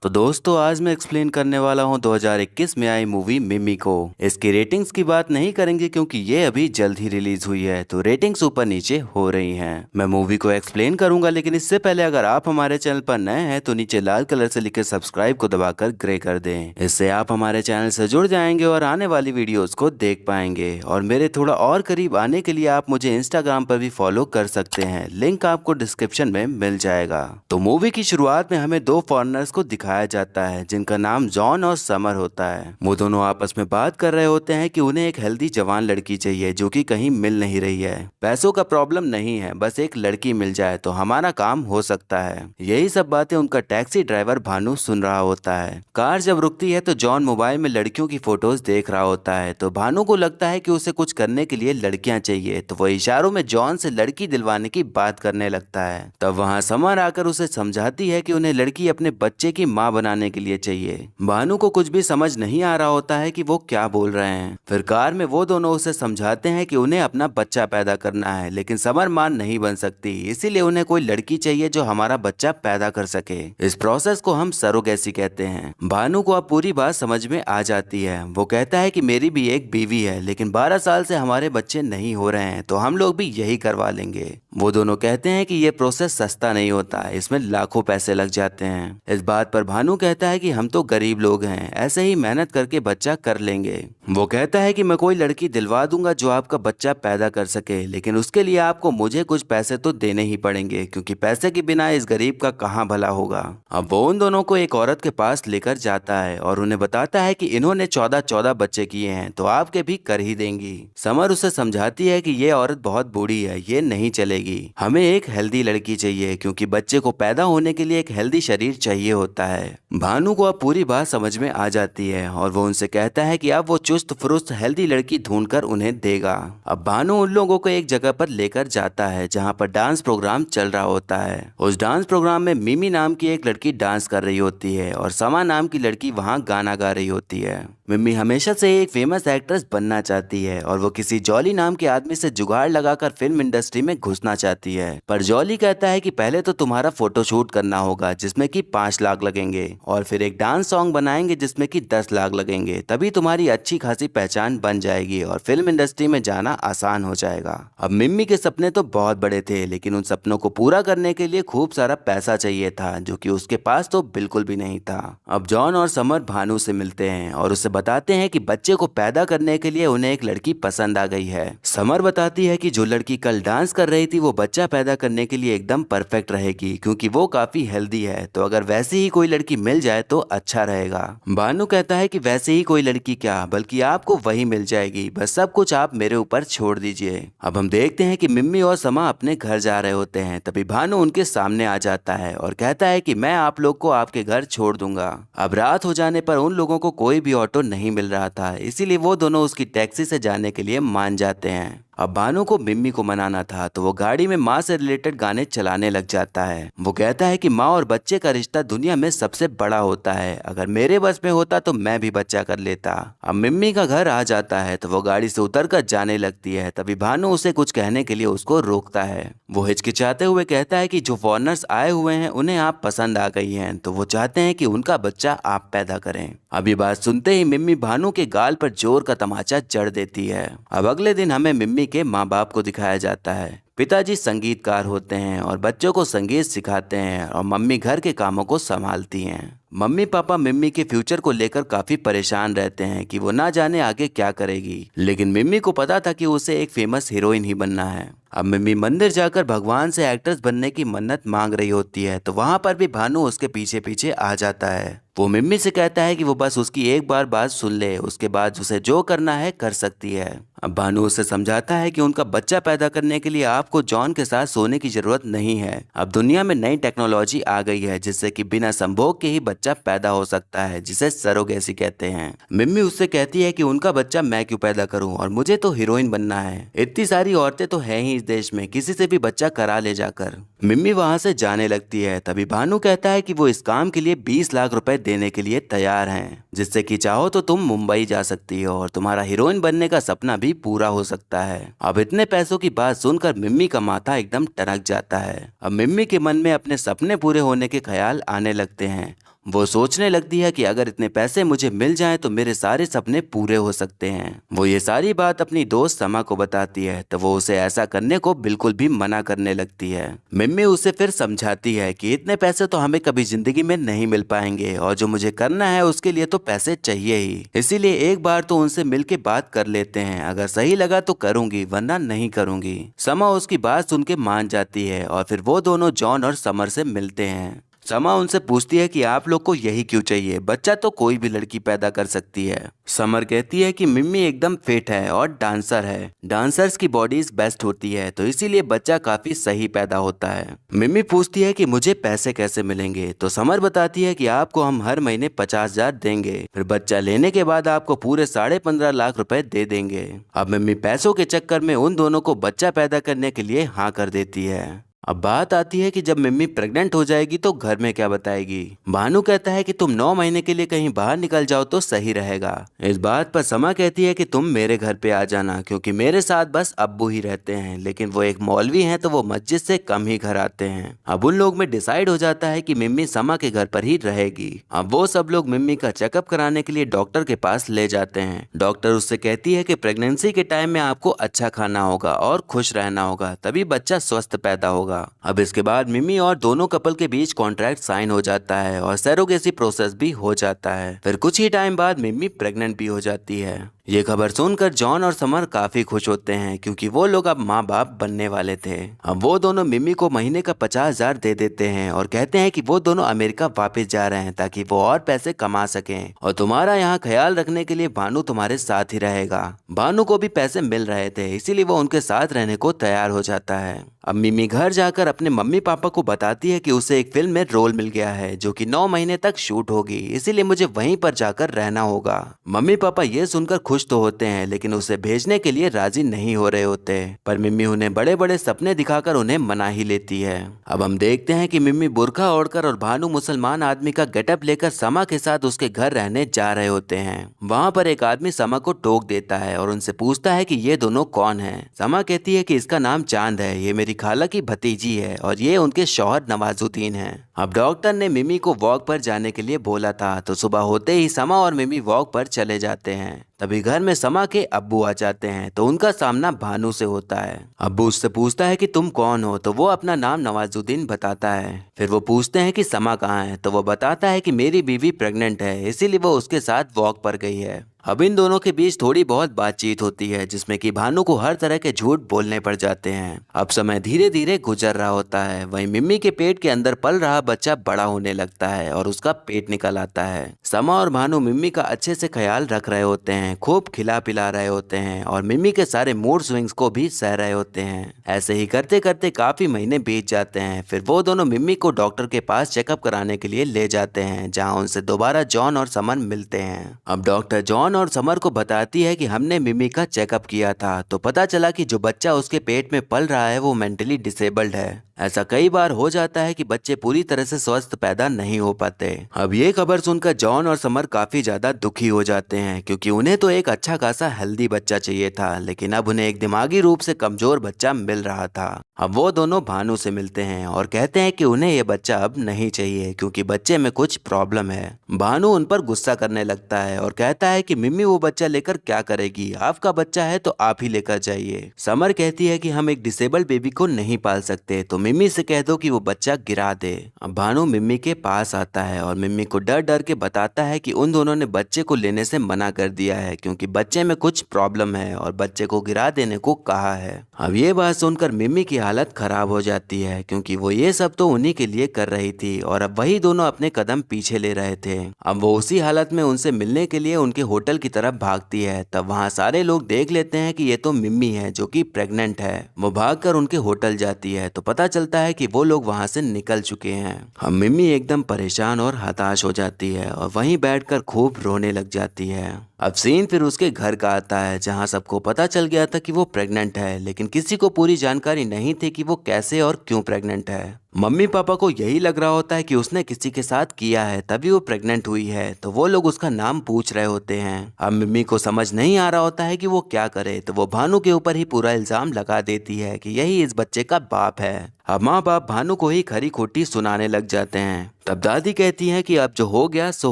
तो दोस्तों आज मैं एक्सप्लेन करने वाला हूँ 2021 में आई मूवी मिमी को। इसकी रेटिंग्स की बात नहीं करेंगे क्योंकि ये अभी जल्द ही रिलीज हुई है, तो रेटिंग्स ऊपर नीचे हो रही हैं। मैं मूवी को एक्सप्लेन करूंगा, लेकिन इससे पहले अगर आप हमारे चैनल पर नए हैं तो नीचे लाल कलर से लिखे सब्सक्राइब को दबाकर ग्रे कर दें। इससे आप हमारे चैनल से जुड़ जाएंगे और आने वाली वीडियोज को देख पाएंगे। और मेरे थोड़ा और करीब आने के लिए आप मुझे इंस्टाग्राम पर भी फॉलो कर सकते हैं, लिंक आपको डिस्क्रिप्शन में मिल जाएगा। तो मूवी की शुरुआत में हमें दो फॉरेनर्स को दिखाया जाता है जिनका नाम जॉन और समर होता है। वो दोनों आपस में बात कर रहे होते हैं कि उन्हें एक हेल्दी जवान लड़की चाहिए जो कि कहीं मिल नहीं रही है। पैसों का प्रॉब्लम नहीं है, बस एक लड़की मिल जाए तो हमारा काम हो सकता है। यही सब बातें उनका टैक्सी ड्राइवर भानु सुन रहा होता है। कार जब रुकती है तो जॉन मोबाइल में लड़कियों की फोटोज देख रहा होता है, तो भानु को लगता है कि उसे कुछ करने के लिए लड़कियां चाहिए, तो वो इशारों में जॉन से लड़की दिलवाने की बात करने लगता है। तब वहाँ समर आकर उसे समझाती है कि उन्हें लड़की अपने बच्चे की माँ बनाने के लिए चाहिए। भानु को कुछ भी समझ नहीं आ रहा होता है कि वो क्या बोल रहे हैं। फिर कार में वो दोनों उसे समझाते हैं कि उन्हें अपना बच्चा पैदा करना है, लेकिन समर मां नहीं बन सकती, इसीलिए उन्हें कोई लड़की चाहिए जो हमारा बच्चा पैदा कर सके। इस प्रोसेस को हम सरोगेसी कहते हैं। भानु को अब पूरी बात समझ में आ जाती है। वो कहता है कि मेरी भी एक बीवी है, लेकिन 12 साल से हमारे बच्चे नहीं हो रहे हैं, तो हम लोग भी यही करवा लेंगे। वो दोनों कहते हैं कि ये प्रोसेस सस्ता नहीं होता, इसमें लाखों पैसे लग जाते हैं। इस बात पर भानु कहता है कि हम तो गरीब लोग हैं, ऐसे ही मेहनत करके बच्चा कर लेंगे। वो कहता है कि मैं कोई लड़की दिलवा दूंगा जो आपका बच्चा पैदा कर सके, लेकिन उसके लिए आपको मुझे कुछ पैसे तो देने ही पड़ेंगे, क्योंकि पैसे के बिना इस गरीब का कहाँ भला होगा। अब वो उन दोनों को एक औरत के पास लेकर जाता है और उन्हें बताता है कि इन्होंने 14 बच्चे किए हैं, तो आपके भी कर ही देंगी। समर उसे समझाती है कि ये औरत बहुत बूढ़ी है, ये नहीं चलेगी, हमें एक हेल्दी लड़की चाहिए, क्योंकि बच्चे को पैदा होने के लिए एक हेल्दी शरीर चाहिए होता है। भानु को अब पूरी बात समझ में आ जाती है और वो उनसे कहता है कि अब वो चुस्त फुरुस्त हेल्दी लड़की ढूंढकर उन्हें देगा। अब भानु उन लोगों को एक जगह पर लेकर जाता है जहां पर डांस प्रोग्राम चल रहा होता है। उस डांस प्रोग्राम में मिमी नाम की एक लड़की डांस कर रही होती है और समा नाम की लड़की वहां गाना गा रही होती है। मिमी हमेशा से एक फेमस एक्ट्रेस बनना चाहती है और वो किसी जॉली नाम के आदमी से जुगाड़ लगाकर फिल्म इंडस्ट्री में घुसना चाहती है, पर जॉली कहता है कि पहले तो तुम्हारा फोटोशूट करना होगा जिसमें कि 5 लाख लगेंगे, और फिर एक डांस सॉन्ग बनाएंगे जिसमें कि 10 लाख लगेंगे, तभी तुम्हारी अच्छी खासी पहचान बन जाएगी और फिल्म इंडस्ट्री में जाना आसान हो जाएगा। अब मिम्मी के सपने तो बहुत बड़े थे, लेकिन उन सपनों को पूरा करने के लिए खूब सारा पैसा चाहिए था, जो कि उसके पास तो बिल्कुल भी नहीं था। अब जॉन और समर भानु से मिलते हैं और उसे बताते हैं कि बच्चे को पैदा करने के लिए उन्हें एक लड़की पसंद आ गई है। समर बताती है कि जो लड़की कल डांस कर रही थी वो बच्चा पैदा करने के लिए एकदम परफेक्ट रहेगी, क्योंकि वो काफी हेल्दी है, तो अगर वैसे ही कोई लड़की मिल जाए तो अच्छा रहेगा। भानु कहता है कि वैसे ही कोई लड़की क्या, बल्कि आपको वही मिल जाएगी, बस सब कुछ आप मेरे ऊपर छोड़ दीजिए। अब हम देखते हैं कि मिम्मी और समा अपने घर जा रहे होते हैं, तभी भानु उनके सामने आ जाता है और कहता है कि मैं आप लोग को आपके घर छोड़ दूंगा। अब रात हो जाने पर उन लोगों को कोई भी ऑटो नहीं मिल रहा था, इसीलिए वो दोनों उसकी टैक्सी से जाने के लिए मान जाते हैं। अब भानु को मिम्मी को मनाना था, तो वो गाड़ी में माँ से रिलेटेड गाने चलाने लग जाता है। वो कहता है कि माँ और बच्चे का रिश्ता दुनिया में सबसे बड़ा होता है, अगर मेरे बस में होता तो मैं भी बच्चा कर लेता। अब मिम्मी का घर आ जाता है तो वो गाड़ी से उतरकर जाने लगती है, तभी भानु उसे कुछ कहने के लिए उसको रोकता है। वो हिचकिचाते हुए कहता है कि जो फॉरेनर्स आए हुए हैं उन्हें आप पसंद आ गई हैं, तो वो चाहते हैं कि उनका बच्चा आप पैदा करें। अब ये बात सुनते ही मिम्मी भानु के गाल पर जोर का तमाचा जड़ देती है। अब अगले दिन हमें मिम्मी के माँ बाप को दिखाया जाता है। पिताजी संगीतकार होते हैं और बच्चों को संगीत सिखाते हैं, और मम्मी घर के कामों को संभालती हैं। मम्मी पापा मिम्मी के फ्यूचर को लेकर काफी परेशान रहते हैं कि वो ना जाने आगे क्या करेगी, लेकिन मिम्मी को पता था कि उसे एक फेमस हीरोइन ही बनना है। अब मिम्मी मंदिर जाकर भगवान से एक्ट्रेस बनने की मन्नत मांग रही होती है, तो वहाँ पर भी भानु उसके पीछे पीछे आ जाता है। वो मिम्मी से कहता है कि वो बस उसकी एक बार बात सुन ले, उसके बाद उसे जो करना है कर सकती है। अब भानु उसे समझाता है कि उनका बच्चा पैदा करने के लिए आपको जॉन के साथ सोने की जरूरत नहीं है। अब दुनिया में नई टेक्नोलॉजी आ गई है जिससे कि बिना संभोग के ही बच्चा पैदा हो सकता है, जिसे सरोगेसी कहते हैं। मिम्मी उससे कहती है कि उनका बच्चा मैं क्यों पैदा करूं, और मुझे तो हीरोइन बनना है, इतनी सारी औरतें तो है ही इस देश में, किसी से भी बच्चा करा ले जाकर। मिम्मी वहां से जाने लगती है, तभी भानु कहता है कि वो इस काम के लिए 20 लाख रुपए देने के लिए तैयार हैं, जिससे कि चाहो तो तुम मुंबई जा सकती हो और तुम्हारा हीरोइन बनने का सपना भी पूरा हो सकता है। अब इतने पैसों की बात सुनकर मिम्मी का माथा एकदम टनक जाता है। अब मिम्मी के मन में अपने सपने पूरे होने के ख्याल आने लगते हैं वो सोचने लगती है कि अगर इतने पैसे मुझे मिल जाएं तो मेरे सारे सपने पूरे हो सकते हैं। वो ये सारी बात अपनी दोस्त समा को बताती है तो वो उसे ऐसा करने को बिल्कुल भी मना करने लगती है। मिम्मी उसे फिर समझाती है कि इतने पैसे तो हमें कभी जिंदगी में नहीं मिल पाएंगे और जो मुझे करना है उसके लिए तो पैसे चाहिए ही, इसीलिए एक बार तो उनसे मिल के बात कर लेते हैं, अगर सही लगा तो करूंगी वरना नहीं करूंगी। समा उसकी बात सुन के मान जाती है और फिर वो दोनों जॉन और समर से मिलते हैं। समा उनसे पूछती है कि आप लोग को यही क्यों चाहिए, बच्चा तो कोई भी लड़की पैदा कर सकती है। समर कहती है कि मिम्मी एकदम फिट है और डांसर है, डांसर्स की बॉडीज बेस्ट होती है तो इसीलिए बच्चा काफी सही पैदा होता है। मिम्मी पूछती है कि मुझे पैसे कैसे मिलेंगे, तो समर बताती है कि आपको हम हर महीने 50,000 देंगे, फिर बच्चा लेने के बाद आपको पूरे 15.5 लाख रुपए दे देंगे। अब मिम्मी पैसों के चक्कर में उन दोनों को बच्चा पैदा करने के लिए हाँ कर देती है। अब बात आती है कि जब मिम्मी प्रेग्नेंट हो जाएगी तो घर में क्या बताएगी। भानु कहता है कि तुम 9 महीने के लिए कहीं बाहर निकल जाओ तो सही रहेगा। इस बात पर समा कहती है कि तुम मेरे घर पे आ जाना, क्योंकि मेरे साथ बस अब्बू ही रहते हैं, लेकिन वो एक मौलवी हैं तो वो मस्जिद से कम ही घर आते हैं। अब उन लोग में डिसाइड हो जाता है कि मिम्मी समा के घर पर ही रहेगी। अब वो सब लोग मिम्मी का चेकअप कराने के लिए डॉक्टर के पास ले जाते हैं। डॉक्टर उससे कहती है कि प्रेगनेंसी के टाइम में आपको अच्छा खाना होगा और खुश रहना होगा, तभी बच्चा स्वस्थ पैदा होगा। अब इसके बाद मिम्मी और दोनों कपल के बीच कॉन्ट्रैक्ट साइन हो जाता है और सरोगेसी प्रोसेस भी हो जाता है। फिर कुछ ही टाइम बाद मिम्मी प्रेग्नेंट भी हो जाती है। ये खबर सुनकर जॉन और समर काफी खुश होते हैं क्योंकि वो लोग अब माँ बाप बनने वाले थे। अब वो दोनों मिम्मी को महीने का 50,000 दे देते हैं और कहते हैं कि वो दोनों अमेरिका वापस जा रहे हैं ताकि वो और पैसे कमा सकें और तुम्हारा यहाँ ख्याल रखने के लिए भानु तुम्हारे साथ ही रहेगा। भानु को भी पैसे मिल रहे थे इसीलिए वो उनके साथ रहने को तैयार हो जाता है। अब मिम्मी घर जाकर अपने मम्मी पापा को बताती है कि उसे एक फिल्म में रोल मिल गया है जो कि 9 महीने तक शूट होगी, इसीलिए मुझे वहीं पर जाकर रहना होगा। मम्मी पापा ये सुनकर खुश तो होते हैं लेकिन उसे भेजने के लिए राजी नहीं हो रहे होते, पर मिम्मी उन्हें बड़े बड़े सपने दिखाकर उन्हें मना ही लेती है। अब हम देखते हैं कि मिम्मी बुर्का ओढ़कर और भानु मुसलमान आदमी का गेटअप लेकर समा के साथ उसके घर रहने जा रहे होते हैं। वहाँ पर एक आदमी समा को टोक देता है और उनसे पूछता है कि ये दोनों कौन है। समा कहती है कि इसका नाम चांद है, ये मेरी खाला की भतीजी है और ये उनके शौहर नवाजुद्दीन है। अब डॉक्टर ने मिम्मी को वॉक पर जाने के लिए बोला था तो सुबह होते ही समा और मिम्मी वॉक पर चले जाते हैं। तभी घर में समा के अब्बू आ जाते हैं तो उनका सामना भानु से होता है। अब्बू उससे पूछता है कि तुम कौन हो, तो वो अपना नाम नवाजुद्दीन बताता है। फिर वो पूछते हैं कि समा कहाँ है, तो वो बताता है कि मेरी बीवी प्रेग्नेंट है इसीलिए वो उसके साथ वॉक पर गई है। अब इन दोनों के बीच थोड़ी बहुत बातचीत होती है जिसमें कि भानु को हर तरह के झूठ बोलने पड़ जाते हैं। अब समय धीरे धीरे गुजर रहा होता है, वहीं मिम्मी के पेट के अंदर पल रहा बच्चा बड़ा होने लगता है और उसका पेट निकल आता है। समा और भानु मिम्मी का अच्छे से ख्याल रख रहे होते हैं, खूब खिला पिला रहे होते हैं और मिम्मी के सारे मूड स्विंग्स को भी सह रहे होते हैं। ऐसे ही करते करते काफी महीने बीत जाते हैं। फिर वो दोनों मिम्मी को डॉक्टर के पास चेकअप कराने के लिए ले जाते हैं, जहाँ उनसे दोबारा जॉन और समर मिलते हैं। अब डॉक्टर जॉन और समर को बताती है कि हमने मिम्मी का चेकअप किया था तो पता चला कि जो बच्चा उसके पेट में पल रहा है वो मेंटली डिसेबल्ड है। ऐसा कई बार हो जाता है कि बच्चे पूरी तरह से स्वस्थ पैदा नहीं हो पाते। अब ये खबर सुनकर जॉन और समर काफी ज्यादा दुखी हो जाते हैं क्योंकि उन्हें तो एक अच्छा खासा हेल्दी बच्चा चाहिए था, लेकिन अब उन्हें एक दिमागी रूप से कमजोर बच्चा मिल रहा था। अब वो दोनों भानु से मिलते हैं और कहते हैं कि उन्हें ये बच्चा अब नहीं चाहिए क्योंकि बच्चे में कुछ प्रॉब्लम है। भानु उन पर गुस्सा करने लगता है और कहता है कि मिम्मी वो बच्चा लेकर क्या करेगी, आपका बच्चा है तो आप ही लेकर जाइए। समर कहती है कि हम एक डिसेबल्ड बेबी को नहीं पाल सकते तो मिम्मी से कह दो कि वो बच्चा गिरा दे। अब भानु मिम्मी के पास आता है और मिम्मी को डर डर के बताता है कि उन दोनों ने बच्चे को लेने से मना कर दिया है क्योंकि बच्चे में कुछ प्रॉब्लम है और बच्चे को गिरा देने को कहा है। अब ये बात सुनकर मिम्मी की हालत खराब हो जाती है क्योंकि वो ये सब तो उन्हीं के लिए कर रही थी और अब वही दोनों अपने कदम पीछे ले रहे थे। अब वो उसी हालत में उनसे मिलने के लिए उनके होटल की तरफ भागती है। तब वहाँ सारे लोग देख लेते हैं कि ये तो मिम्मी है जो कि प्रेग्नेंट है। वो भागकर उनके होटल जाती है तो पता चलता है कि वो लोग वहाँ से निकल चुके हैं। अब मिम्मी एकदम परेशान और हताश हो जाती है और वहीं बैठकर खूब रोने लग जाती है। अब सीन फिर उसके घर का आता है जहां सबको पता चल गया था कि वो प्रेग्नेंट है, लेकिन किसी को पूरी जानकारी नहीं थी कि वो कैसे और क्यों प्रेग्नेंट है। मम्मी पापा को यही लग रहा होता है कि उसने किसी के साथ किया है तभी वो प्रेग्नेंट हुई है, तो वो लोग उसका नाम पूछ रहे होते हैं। अब मम्मी को समझ नहीं आ रहा होता है कि वो क्या करे, तो वो भानु के ऊपर ही पूरा इल्जाम लगा देती है कि यही इस बच्चे का बाप है। अब माँ बाप भानु को ही खरी खोटी सुनाने लग जाते हैं। तब दादी कहती हैं कि अब जो हो गया सो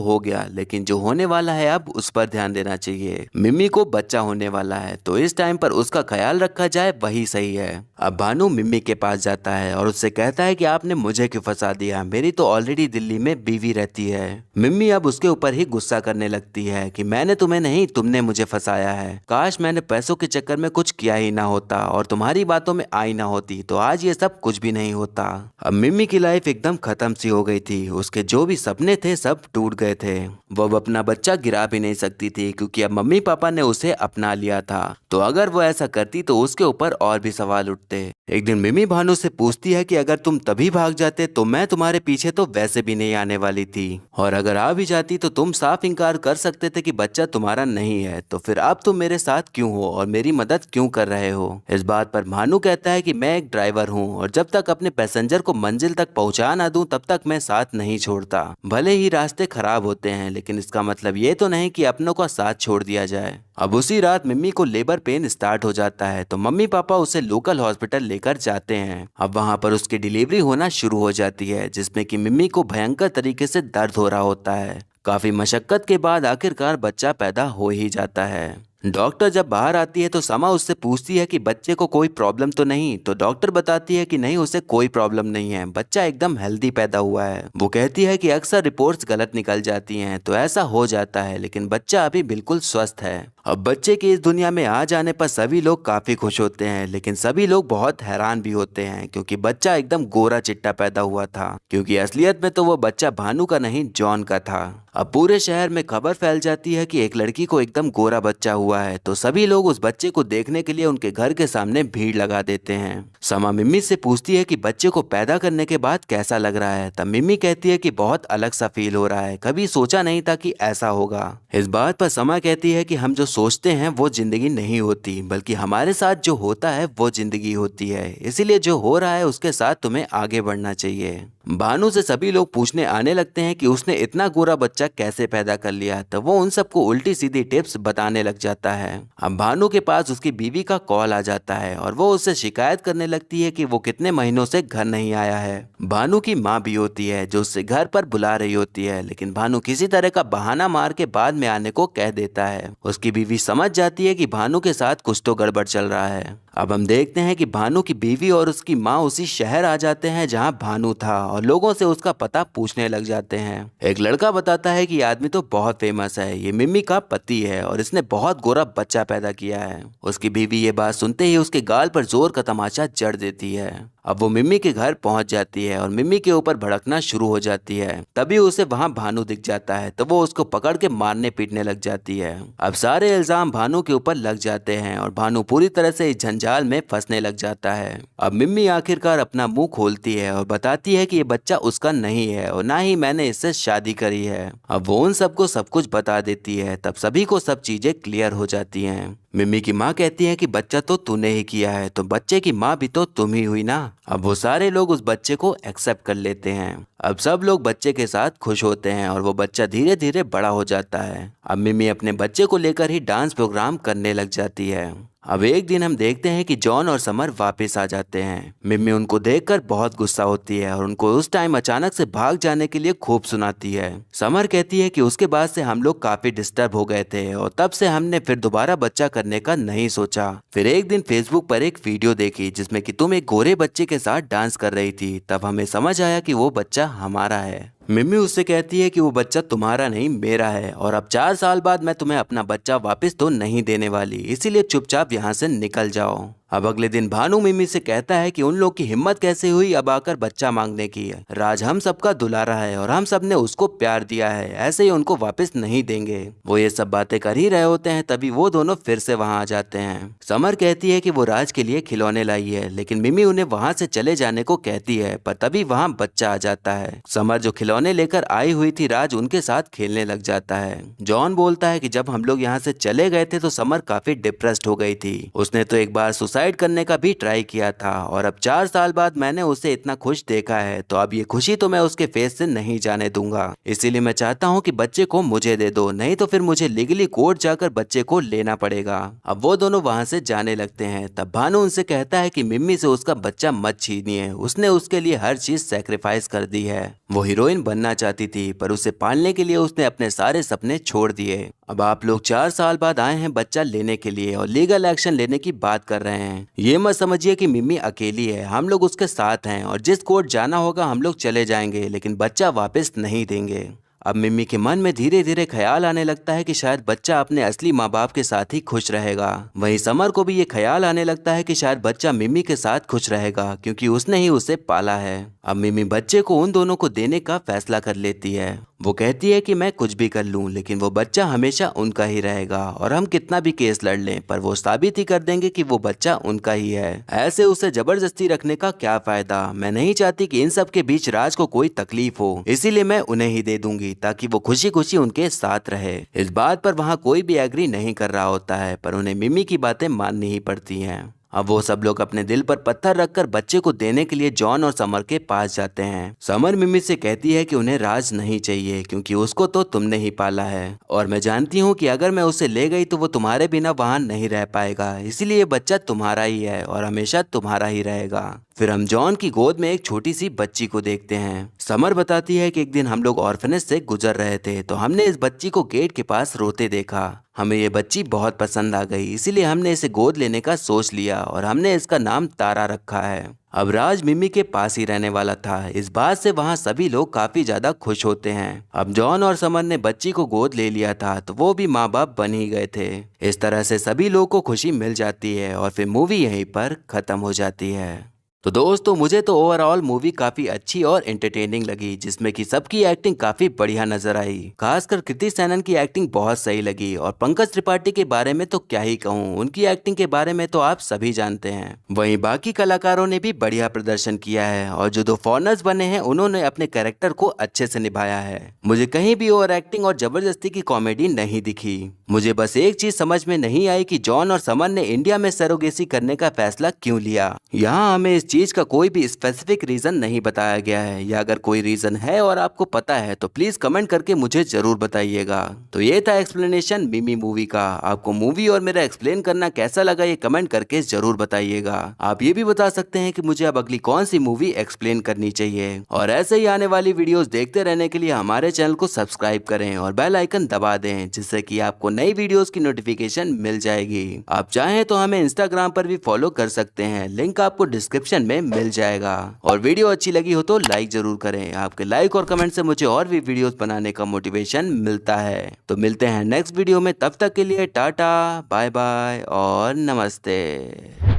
हो गया, लेकिन जो होने वाला है अब उस पर ध्यान देना चाहिए। मिम्मी को बच्चा होने वाला है तो इस टाइम पर उसका ख्याल रखा जाए वही सही है। अब भानु मिम्मी के पास जाता है और उससे कहता है कि आपने मुझे क्यों फंसा दिया, मेरी तो ऑलरेडी दिल्ली में बीवी रहती है। मिम्मी अब उसके ऊपर ही गुस्सा करने लगती है कि मैंने तुम्हें नहीं, तुमने मुझे फंसाया है। काश मैंने पैसों के चक्कर में कुछ किया ही ना होता और तुम्हारी बातों में आई ना होती तो आज ये सब कुछ भी नहीं होता। अब मिम्मी की लाइफ एकदम खत्म सी हो गई थी। उसके जो भी सपने थे सब टूट गए थे। वो अब अपना बच्चा गिरा भी नहीं सकती थी क्योंकि अब मम्मी पापा ने उसे अपना लिया था। तो अगर वो ऐसा करती तो उसके ऊपर और भी सवाल उठते। एक दिन मिम्मी भानु से पूछती है कि अगर तुम तभी भाग जाते तो मैं तुम्हारे पीछे तो वैसे भी नहीं आने वाली थी, और अगर आ भी जाती तो तुम साफ इनकार कर सकते थे कि बच्चा तुम्हारा नहीं है, तो फिर अब तुम मेरे साथ क्यों हो और मेरी मदद क्यों कर रहे हो। इस बात पर भानु कहता है कि मैं एक ड्राइवर हूँ और जब तक अपने पैसेंजर को मंजिल तक पहुँचा ना दूं तब तक मैं साथ नहीं छोड़ता। भले ही रास्ते खराब होते हैं लेकिन इसका मतलब ये तो नहीं कि अपनों का साथ छोड़ दिया जाए। अब उसी रात मिम्मी को लेबर पेन स्टार्ट हो जाता है तो मम्मी पापा उसे लोकल हॉस्पिटल लेकर जाते हैं। अब वहां पर उसकी डिलीवरी होना शुरू हो जाती है जिसमें कि मिम्मी को भयंकर तरीके से दर्द हो रहा होता है। काफी मशक्कत के बाद आखिरकार बच्चा पैदा हो ही जाता है। डॉक्टर जब बाहर आती है तो समा उससे पूछती है कि बच्चे को कोई प्रॉब्लम तो नहीं, तो डॉक्टर बताती है कि नहीं, उसे कोई प्रॉब्लम नहीं है, बच्चा एकदम हेल्दी पैदा हुआ है। वो कहती है कि अक्सर रिपोर्ट्स गलत निकल जाती हैं तो ऐसा हो जाता है, लेकिन बच्चा अभी बिल्कुल स्वस्थ है। अब बच्चे के इस दुनिया में आ जाने पर सभी लोग काफी खुश होते हैं, लेकिन सभी लोग बहुत हैरान भी होते हैं क्योंकि बच्चा एकदम गोरा चिट्टा पैदा हुआ था, क्योंकि असलियत में तो वो बच्चा भानु का नहीं जॉन का था। अब पूरे शहर में खबर फैल जाती है कि एक लड़की को एकदम गोरा बच्चा हुआ है, तो सभी लोग उस बच्चे को देखने के लिए उनके घर के सामने भीड़ लगा देते हैं। समा मिम्मी से पूछती है कि बच्चे को पैदा करने के बाद कैसा लग रहा है, तब मिम्मी कहती है कि बहुत अलग सा फील हो रहा है, कभी सोचा नहीं था कि ऐसा होगा। इस बात पर समा कहती है कि हम जो सोचते हैं वो जिंदगी नहीं होती, बल्कि हमारे साथ जो होता है वो जिंदगी होती है, इसीलिए जो हो रहा है उसके साथ तुम्हें आगे बढ़ना चाहिए। भानु से सभी लोग पूछने आने लगते हैं कि उसने इतना गोरा बच्चा कैसे पैदा कर लिया, तो वो उन सबको उल्टी सीधी टिप्स बताने लग जाता है। अब भानु के पास उसकी बीवी का कॉल आ जाता है और वो उससे शिकायत करने लगती है कि वो कितने महीनों से घर नहीं आया है। भानु की माँ भी होती है जो उससे घर पर बुला रही होती है, लेकिन भानु किसी तरह का बहाना मार के बाद में आने को कह देता है। उसकी बीवी समझ जाती है कि भानु के साथ कुछ तो गड़बड़ चल रहा है। अब हम देखते हैं कि भानु की बीवी और उसकी माँ उसी शहर आ जाते हैं जहाँ भानु था और लोगों से उसका पता पूछने लग जाते हैं। एक लड़का बताता है कि ये आदमी तो बहुत फेमस है, ये मिम्मी का पति है और इसने बहुत गोरा बच्चा पैदा किया है। उसकी बीवी ये बात सुनते ही उसके गाल पर जोर का तमाचा जड़ देती है। अब वो मिम्मी के घर पहुंच जाती है और मिम्मी के ऊपर भड़कना शुरू हो जाती है। तभी उसे वहां भानु दिख जाता है तो वो उसको पकड़ के मारने पीटने लग जाती है। अब सारे इल्जाम भानु के ऊपर लग जाते हैं और भानु पूरी तरह से इस जंजाल में फंसने लग जाता है। अब मिम्मी आखिरकार अपना मुंह खोलती है और बताती है कि ये बच्चा उसका नहीं है और ना ही मैंने इससे शादी करी है। अब वो उन सबको सब कुछ बता देती है। तब सभी को सब चीजें क्लियर हो जाती हैं। मिम्मी की माँ कहती है कि बच्चा तो तूने ही किया है, तो बच्चे की माँ भी तो तुम ही हुई ना। अब वो सारे लोग उस बच्चे को एक्सेप्ट कर लेते हैं। अब सब लोग बच्चे के साथ खुश होते हैं और वो बच्चा धीरे धीरे बड़ा हो जाता है। अब मिम्मी अपने बच्चे को लेकर ही डांस प्रोग्राम करने लग जाती है। अब एक दिन हम देखते हैं कि जॉन और समर वापस आ जाते हैं। मिम्मी उनको देखकर बहुत गुस्सा होती है और उनको उस टाइम अचानक से भाग जाने के लिए खूब सुनाती है। समर कहती है कि उसके बाद से हम लोग काफी डिस्टर्ब हो गए थे और तब से हमने फिर दोबारा बच्चा करने का नहीं सोचा। फिर एक दिन फेसबुक पर एक वीडियो देखी जिसमें कि तुम एक गोरे बच्चे के साथ डांस कर रही थी, तब हमें समझ आया कि वो बच्चा हमारा है। मिम्मी उससे कहती है कि वो बच्चा तुम्हारा नहीं मेरा है और अब 4 साल बाद मैं तुम्हें अपना बच्चा वापस तो नहीं देने वाली, इसीलिए चुपचाप यहाँ से निकल जाओ। अब अगले दिन भानु मिमी से कहता है कि उन लोग की हिम्मत कैसे हुई अब आकर बच्चा मांगने की है। राज हम सबका दुलारा है और हम सब ने उसको प्यार दिया है, ऐसे ही उनको वापस नहीं देंगे। वो ये सब बातें कर ही रहे होते हैं तभी वो दोनों फिर से वहाँ आ जाते हैं। समर कहती है कि वो राज के लिए खिलौने लाई है, लेकिन मिमी उन्हें वहाँ से चले जाने को कहती है, पर तभी वहाँ बच्चा आ जाता है। समर जो खिलौने लेकर आई हुई थी राज उनके साथ खेलने लग जाता है। जॉन बोलता है कि जब हम लोग यहाँ से चले गए थे तो समर काफी डिप्रेस्ड हो गई थी, उसने तो एक बार सुसाइड करने का भी ट्राई किया था और अब 4 साल बाद मैंने उसे इतना खुश देखा है तो अब ये खुशी तो मैं उसके फेस से नहीं जाने दूंगा। इसीलिए मैं चाहता हूँ कि बच्चे को मुझे दे दो, नहीं तो फिर मुझे लीगली कोर्ट जाकर बच्चे को लेना पड़ेगा। अब वो दोनों वहाँ से जाने लगते हैं। तब भानु उनसे कहता है कि मिम्मी से उसका बच्चा मत छीनिए, उसने उसके लिए हर चीज सेक्रीफाइस कर दी है। वो हीरोइन बनना चाहती थी पर उसे पालने के लिए उसने अपने सारे सपने छोड़ दिए। अब आप लोग 4 साल बाद आए हैं बच्चा लेने के लिए और लीगल एक्शन लेने की बात कर रहे हैं। ये मत समझिए कि मिम्मी अकेली है, हम लोग उसके साथ हैं और जिस कोर्ट जाना होगा हम लोग चले जाएंगे, लेकिन बच्चा वापस नहीं देंगे। अब मिम्मी के मन में धीरे धीरे ख्याल आने लगता है कि शायद बच्चा अपने असली माँ बाप के साथ ही खुश रहेगा। वहीं समर को भी ये ख्याल आने लगता है कि शायद बच्चा मिम्मी के साथ खुश रहेगा क्योंकि उसने ही उसे पाला है। अब मिम्मी बच्चे को उन दोनों को देने का फैसला कर लेती है। वो कहती है कि मैं कुछ भी कर लूं लेकिन वो बच्चा हमेशा उनका ही रहेगा और हम कितना भी केस लड़ लें पर वो साबित ही कर देंगे कि वो बच्चा उनका ही है। ऐसे उसे जबरदस्ती रखने का क्या फायदा। मैं नहीं चाहती कि इन सब के बीच राज को कोई तकलीफ हो, इसीलिए मैं उन्हें ही दे दूंगी ताकि वो खुशी खुशी उनके साथ रहे। इस बात पर वहाँ कोई भी एग्री नहीं कर रहा होता है पर उन्हें मिम्मी की बातें माननी ही पड़ती हैं। अब वो सब लोग अपने दिल पर पत्थर रखकर बच्चे को देने के लिए जॉन और समर के पास जाते हैं। समर मिमी से कहती है कि उन्हें राज नहीं चाहिए क्योंकि उसको तो तुमने ही पाला है और मैं जानती हूँ कि अगर मैं उसे ले गई तो वो तुम्हारे बिना वहाँ नहीं रह पाएगा, इसलिए ये बच्चा तुम्हारा ही है और हमेशा तुम्हारा ही रहेगा। फिर हम जॉन की गोद में एक छोटी सी बच्ची को देखते हैं। समर बताती है कि एक दिन हम लोग ऑर्फनेज से गुजर रहे थे तो हमने इस बच्ची को गेट के पास रोते देखा। हमें ये बच्ची बहुत पसंद आ गई, इसीलिए हमने इसे गोद लेने का सोच लिया और हमने इसका नाम तारा रखा है। अब राज मिम्मी के पास ही रहने वाला था, इस बात से वहाँ सभी लोग काफी ज्यादा खुश होते हैं। अब जॉन और समर ने बच्ची को गोद ले लिया था तो वो भी माँ बाप बन ही गए थे। इस तरह से सभी लोग को खुशी मिल जाती है और फिर मूवी यहीं पर खत्म हो जाती है। तो दोस्तों मुझे तो ओवरऑल मूवी काफी अच्छी और एंटरटेनिंग लगी, जिसमें कि सबकी एक्टिंग काफी बढ़िया नजर आई। खासकर कृति सेनन की एक्टिंग बहुत सही लगी और पंकज त्रिपाठी के बारे में तो क्या ही कहूँ, उनकी एक्टिंग के बारे में तो आप सभी जानते हैं। वहीं बाकी कलाकारों ने भी बढ़िया प्रदर्शन किया है और जो 2 फॉरेनर्स बने हैं उन्होंने अपने कैरेक्टर को अच्छे से निभाया है। मुझे कहीं भी ओवर एक्टिंग और जबरदस्ती की कॉमेडी नहीं दिखी। मुझे बस एक चीज समझ में नहीं आई कि जॉन और समर ने इंडिया में सरोगेसी करने का फैसला क्यों लिया। यहाँ हमें इस चीज का कोई भी स्पेसिफिक रीजन नहीं बताया गया है, या अगर कोई रीजन है और आपको पता है तो प्लीज कमेंट करके मुझे जरूर बताइएगा। तो ये था एक्सप्लेनेशन मिमी मूवी का। आपको मूवी और मेरा एक्सप्लेन करना कैसा लगा ये कमेंट करके जरूर बताइएगा। आप ये भी बता सकते हैं कि मुझे अब अगली कौन सी मूवी एक्सप्लेन करनी चाहिए। और ऐसे ही आने वाली वीडियोस देखते रहने के लिए हमारे चैनल को सब्सक्राइब करें और बेल आइकन दबा दें, जिससे कि आपको नई वीडियोस की नोटिफिकेशन मिल जाएगी। आप चाहें तो हमें इंस्टाग्राम पर भी फॉलो कर सकते हैं, लिंक आपको डिस्क्रिप्शन में मिल जाएगा। और वीडियो अच्छी लगी हो तो लाइक जरूर करें, आपके लाइक और कमेंट से मुझे और भी वीडियोस बनाने का मोटिवेशन मिलता है। तो मिलते हैं नेक्स्ट वीडियो में, तब तक के लिए टाटा बाय बाय और नमस्ते।